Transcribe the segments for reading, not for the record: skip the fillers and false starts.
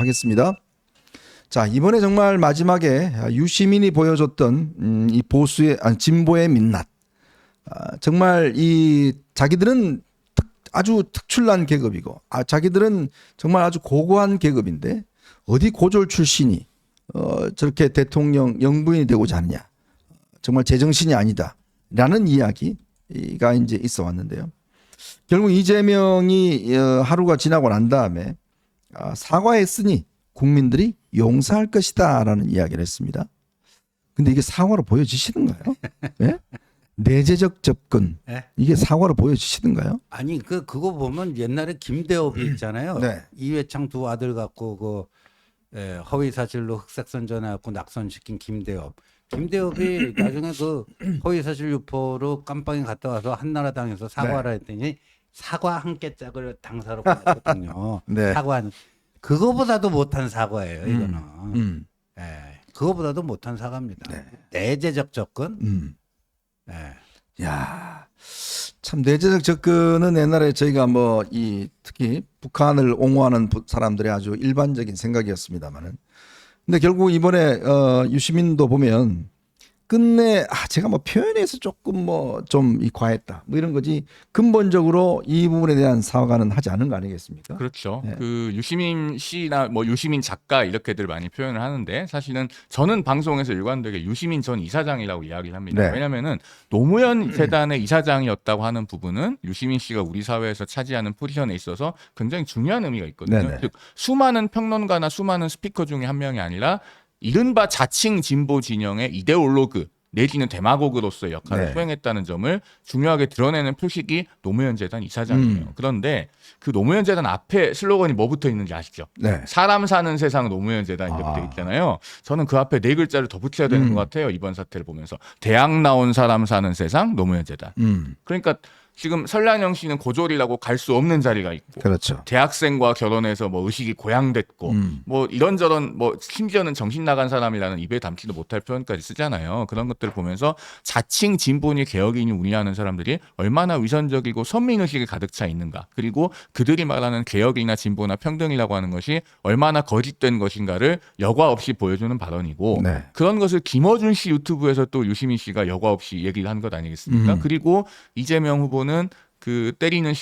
하겠습니다. 자, 이번에 정말 마지막에 유시민이 보여줬던 이 보수의 진보의 민낯. 정말 이 자기들은 아주 특출난 계급이고 자기들은 정말 아주 고고한 계급인데 어디 고졸 출신이 저렇게 대통령 영부인이 되고자 하느냐. 정말 제정신이 아니다라는 이야기가 이제 있어 왔는데요. 결국 이재명이 하루가 지나고 난 다음에 사과했으니 국민들이 용서할 것이다라는 이야기를 했습니다. 근데 이게 사과로 보여지시는가요? 네? 내재적 접근 이게 사과로 보여지시는가요? 아니 그거 보면 옛날에 김대업이 있잖아요. 네. 이회창 두 아들 갖고 허위 사실로 흑색선 전해갖고 낙선시킨 김대업. 김대업이 나중에 그 허위 사실 유포로 깜빵에 갔다 와서 한나라당에서 사과를 했더니 사과 한 깨짝을 당사로 보냈거든요. 네. 사과는 그거보다도 못한 사과예요. 이거는. 그거보다도 못한 사과입니다. 네. 내재적 접근. 야, 참 내재적 접근은 옛날에 저희가 뭐 특히 북한을 옹호하는 사람들의 아주 일반적인 생각이었습니다만은, 근데 결국 이번에 유시민도 보면 끝내 제가 뭐 표현에서 조금 뭐 좀 과했다 뭐 이런 거지 근본적으로 이 부분에 대한 사과는 하지 않은 거 아니겠습니까? 그렇죠. 네. 그 유시민 씨나 뭐 유시민 작가 이렇게들 많이 표현을 하는데 사실은 저는 방송에서 일관되게 유시민 전 이사장이라고 이야기를 합니다. 네. 왜냐하면은 노무현 재단의 이사장이었다고 하는 부분은 유시민 씨가 우리 사회에서 차지하는 포지션에 있어서 굉장히 중요한 의미가 있거든요. 네네. 즉 수많은 평론가나 수많은 스피커 중에 한 명이 아니라 이른바 자칭 진보 진영의 이데올로그 내지는 데마고그로서의 역할을 네. 수행했다는 점을 중요하게 드러내는 표식이 노무현 재단 이사장이에요. 그런데 그 노무현 재단 앞에 슬로건이 뭐 붙어 있는지 아시죠? 네. 사람 사는 세상 노무현 재단 이렇게 붙어 있잖아요. 저는 그 앞에 네 글자를 더 붙여야 되는 것 같아요. 이번 사태를 보면서 대학 나온 사람 사는 세상 노무현 재단. 그러니까 지금 설량영 씨는 고졸이라고 갈 수 없는 자리가 있고, 그렇죠. 대학생과 결혼해서 뭐 의식이 고양됐고, 뭐 이런저런 뭐 심지어는 정신 나간 사람이라는 입에 담지도 못할 표현까지 쓰잖아요. 그런 것들을 보면서 자칭 진보니 개혁인이 운이하는 사람들이 얼마나 위선적이고 선민의식이 가득 차 있는가, 그리고 그들이 말하는 개혁이나 진보나 평등이라고 하는 것이 얼마나 거짓된 것인가를 여과 없이 보여주는 발언이고, 네. 그런 것을 김어준 씨 유튜브에서 또 유시민 씨가 여과 없이 얘기를 한 것 아니겠습니까? 그리고 이재명 후보는 그 때리는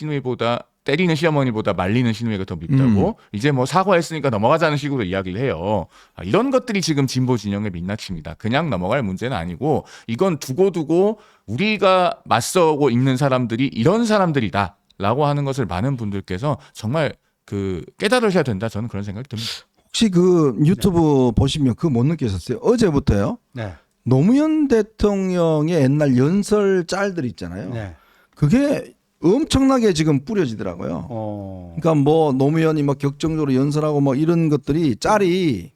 시어머니보다 말리는 시누이가 더 밉다고 이제 뭐 사과했으니까 넘어가자는 식으로 이야기를 해요. 이런 것들이 지금 진보 진영의 민낯입니다. 그냥 넘어갈 문제는 아니고 이건 두고두고 우리가 맞서고 있는 사람들이 이런 사람들이다라고 하는 것을 많은 분들께서 정말 그 깨달으셔야 된다. 저는 그런 생각이 듭니다. 혹시 그 유튜브 보시면 그거 못 느끼셨어요? 어제부터요. 네. 노무현 대통령의 옛날 연설 짤들 있잖아요. 네. 그게 엄청나게 지금 뿌려지더라고요. 그러니까 뭐 노무현이 막 격정적으로 연설하고 뭐 이런 것들이 짤이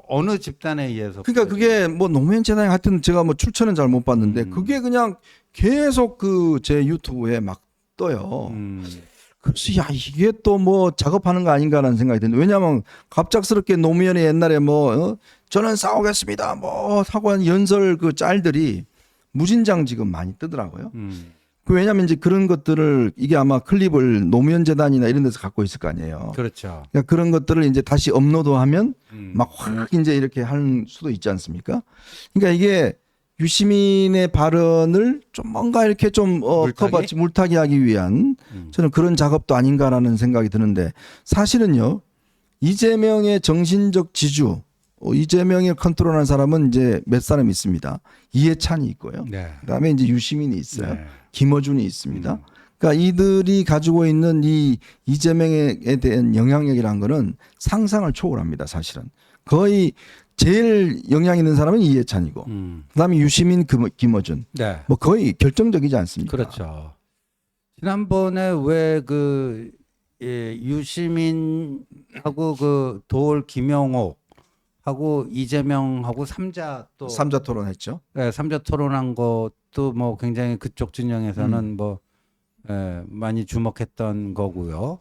어느 집단에 의해서 그러니까 그게 뭐 노무현 재단에 하여튼 제가 뭐 출처는 잘 못 봤는데 그게 그냥 계속 그 제 유튜브에 막 떠요. 그래서 야 이게 또 뭐 작업하는 거 아닌가라는 생각이 드는데, 왜냐하면 갑작스럽게 노무현이 옛날에 뭐 저는 싸우겠습니다 뭐 하고 한 연설 그 짤들이 무진장 지금 많이 뜨더라고요. 왜냐하면 이제 그런 것들을 이게 아마 클립을 노무현 재단이나 이런 데서 갖고 있을 거 아니에요. 그렇죠. 그러니까 그런 것들을 이제 다시 업로드하면 막 확 이제 이렇게 할 수도 있지 않습니까? 그러니까 이게 유시민의 발언을 좀 뭔가 이렇게 좀 물타기 하기 위한 저는 그런 작업도 아닌가라는 생각이 드는데, 사실은요 이재명의 정신적 지주, 이재명을 컨트롤하는 사람은 이제 몇 사람 있습니다. 이해찬이 있고요. 네. 그다음에 이제 유시민이 있어요. 네. 김어준이 있습니다. 그러니까 이들이 가지고 있는 이 이재명에 대한 영향력이라는 거는 상상을 초월합니다. 사실은 거의 제일 영향 있는 사람은 이해찬이고, 그다음에 유시민, 김어준, 네. 뭐 거의 결정적이지 않습니까? 그렇죠. 지난번에 왜 유시민하고 그 도올 김영옥 하고 이재명하고 삼자 토론했죠. 네, 삼자 토론한 것도 뭐 굉장히 그쪽 진영에서는 뭐 많이 주목했던 거고요.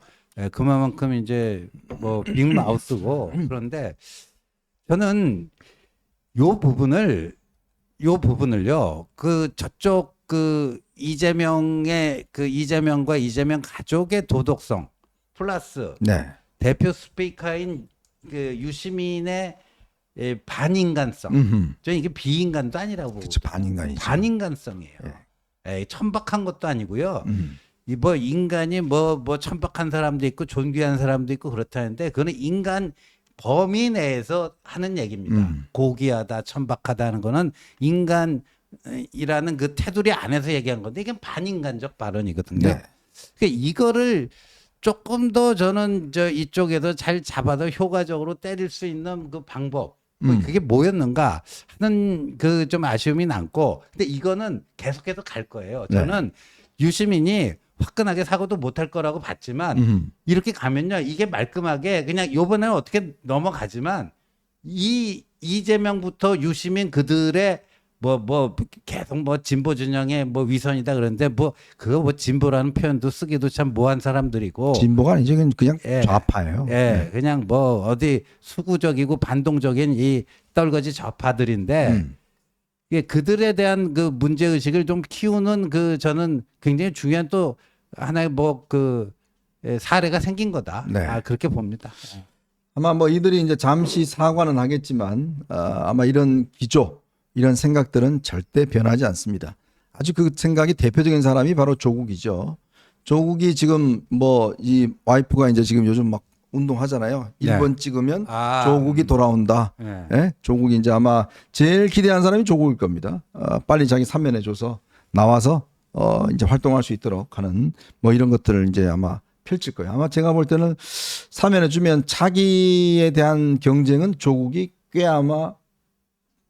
그만큼 이제 뭐 빅마우스고. 그런데 저는 요 부분을요 그 저쪽 그 이재명과 이재명 가족의 도덕성 플러스 네. 대표 스피커인 그 유시민의 반인간성. 음흠. 저는 이게 비인간도 아니라고 보고 그쵸, 반인간이죠. 반인간성이에요. 천박한 것도 아니고요. 이 뭐 인간이 뭐 천박한 사람도 있고 존귀한 사람도 있고 그렇다는데 그거는 인간 범위 내에서 하는 얘기입니다. 고귀하다, 천박하다는 거는 인간이라는 그 테두리 안에서 얘기한 건데 이게 반인간적 발언이거든요. 네. 그러니까 이거를 조금 더 저는 이쪽에서 잘 잡아서 효과적으로 때릴 수 있는 그 방법 그게 뭐였는가 하는 그 좀 아쉬움이 남고 근데 이거는 계속해서 갈 거예요. 저는 유시민이 화끈하게 사고도 못할 거라고 봤지만 이렇게 가면요 이게 말끔하게 그냥 요번에는 어떻게 넘어가지만 이재명부터 유시민 그들의 뭐 계속 뭐 진보 진영의 뭐 위선이다 그러는데 뭐 그거 뭐 진보라는 표현도 쓰기도 참 모한 사람들이고 진보가 아니죠. 그냥 예. 좌파예요. 예, 그냥 뭐 어디 수구적이고 반동적인 이 떨거지 좌파들인데 이게 그들에 대한 그 문제 의식을 좀 키우는 그 저는 굉장히 중요한 또 하나의 뭐 그 사례가 생긴 거다. 네. 그렇게 봅니다. 아마 뭐 이들이 이제 잠시 사과는 하겠지만 아마 이런 기조, 이런 생각들은 절대 변하지 않습니다. 아주 그 생각이 대표적인 사람이 바로 조국이죠. 조국이 지금 뭐 이 와이프가 이제 지금 요즘 막 운동하잖아요. 1번 찍으면 조국이 돌아온다. 네. 예? 조국이 이제 아마 제일 기대한 사람이 조국일 겁니다. 빨리 자기 삼면해줘서 나와서 이제 활동할 수 있도록 하는 뭐 이런 것들을 이제 아마 펼칠 거예요. 아마 제가 볼 때는 사면해주면 자기에 대한 경쟁은 조국이 꽤 아마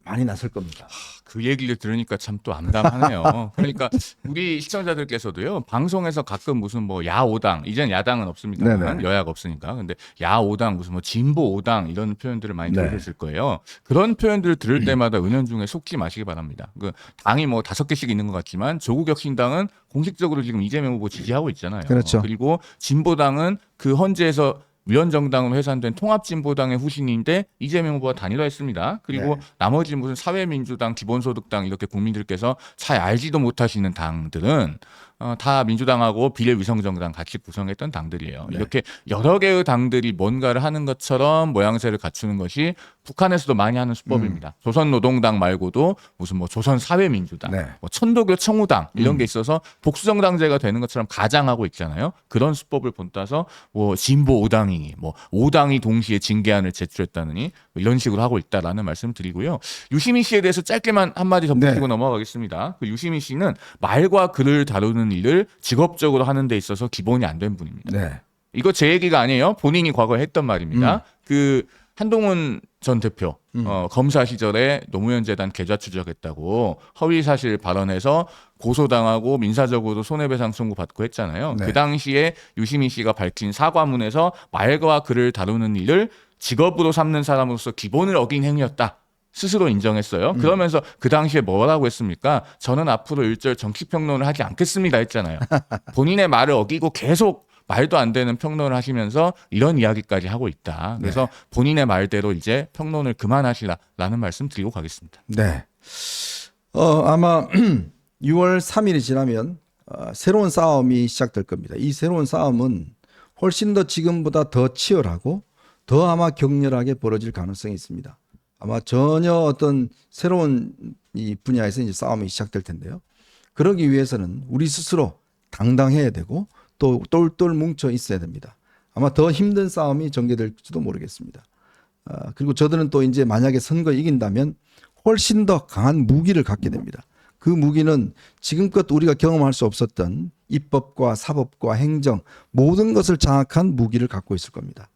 많이 나설 겁니다. 그 얘기를 들으니까 참 또 암담하네요. 그러니까 우리 시청자들께서도요 방송에서 가끔 무슨 뭐 야오당 이젠 야당은 없습니다. 네네. 여야가 없으니까 근데 야오당 무슨 뭐 진보 오당 이런 표현들을 많이 네. 들으셨을 거예요. 그런 표현들을 들을 때마다 은연중에 속지 마시기 바랍니다. 그 당이 뭐 5개씩 있는 것 같지만 조국혁신당은 공식적으로 지금 이재명 후보 지지하고 있잖아요. 그렇죠. 그리고 진보당은 그 헌재에서 위원정당으로 해산된 통합진보당의 후신인데 이재명 후보가 단일화했습니다. 그리고 네. 나머지 무슨 사회민주당, 기본소득당 이렇게 국민들께서 잘 알지도 못하시는 당들은 다 민주당하고 비례위성정당 같이 구성했던 당들이에요. 네. 이렇게 여러 개의 당들이 뭔가를 하는 것처럼 모양새를 갖추는 것이 북한에서도 많이 하는 수법입니다. 조선노동당 말고도 무슨 뭐 조선사회민주당, 네. 뭐 천도교 청우당 이런 게 있어서 복수정당제가 되는 것처럼 가장하고 있잖아요. 그런 수법을 본따서 뭐 진보 5당이 뭐 5당이 동시에 징계안을 제출했다느니 뭐 이런 식으로 하고 있다라는 말씀 드리고요. 유시민 씨에 대해서 짧게만 한마디 덧붙이고 네. 넘어가겠습니다. 그 유시민 씨는 말과 글을 다루는 일을 직업적으로 하는 데 있어서 기본이 안 된 분입니다. 네. 이거 제 얘기가 아니에요. 본인이 과거에 했던 말입니다. 그 한동훈 전 대표 검사 시절에 노무현 재단 계좌 추적했다고 허위 사실 발언해서 고소당하고 민사적으로 손해배상 청구받고 했잖아요. 네. 그 당시에 유시민 씨가 밝힌 사과문에서 말과 글을 다루는 일을 직업으로 삼는 사람으로서 기본을 어긴 행위였다. 스스로 인정했어요. 그러면서 그 당시에 뭐라고 했습니까? 저는 앞으로 일절 정치평론을 하지 않겠습니다 했잖아요. 본인의 말을 어기고 계속 말도 안 되는 평론을 하시면서 이런 이야기까지 하고 있다. 그래서 본인의 말대로 이제 평론을 그만하시라라는 말씀 드리고 가겠습니다. 네. 아마 6월 3일이 지나면 새로운 싸움이 시작될 겁니다. 이 새로운 싸움은 훨씬 더 지금보다 더 치열하고 더 아마 격렬하게 벌어질 가능성이 있습니다. 아마 전혀 어떤 새로운 이 분야에서 이제 싸움이 시작될 텐데요. 그러기 위해서는 우리 스스로 당당해야 되고 또 똘똘 뭉쳐 있어야 됩니다. 아마 더 힘든 싸움이 전개될지도 모르겠습니다. 그리고 저들은 또 이제 만약에 선거 이긴다면 훨씬 더 강한 무기를 갖게 됩니다. 그 무기는 지금껏 우리가 경험할 수 없었던 입법과 사법과 행정 모든 것을 장악한 무기를 갖고 있을 겁니다.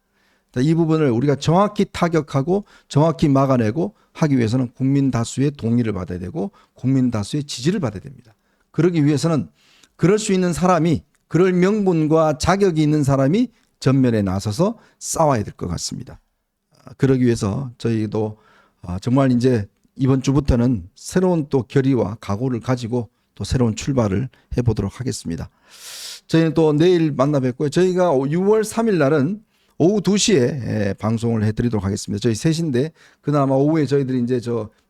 이 부분을 우리가 정확히 타격하고 정확히 막아내고 하기 위해서는 국민 다수의 동의를 받아야 되고 국민 다수의 지지를 받아야 됩니다. 그러기 위해서는 그럴 수 있는 사람이 그럴 명분과 자격이 있는 사람이 전면에 나서서 싸워야 될 것 같습니다. 그러기 위해서 저희도 정말 이제 이번 주부터는 새로운 또 결의와 각오를 가지고 또 새로운 출발을 해보도록 하겠습니다. 저희는 또 내일 만나 뵙고요. 저희가 6월 3일 날은 오후 2시에 방송을 해드리도록 하겠습니다. 저희 셋인데 그나마 오후에 저희들이 이제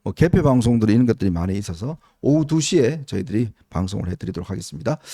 뭐 개표 방송들이 이런 것들이 많이 있어서 오후 2시에 저희들이 방송을 해드리도록 하겠습니다.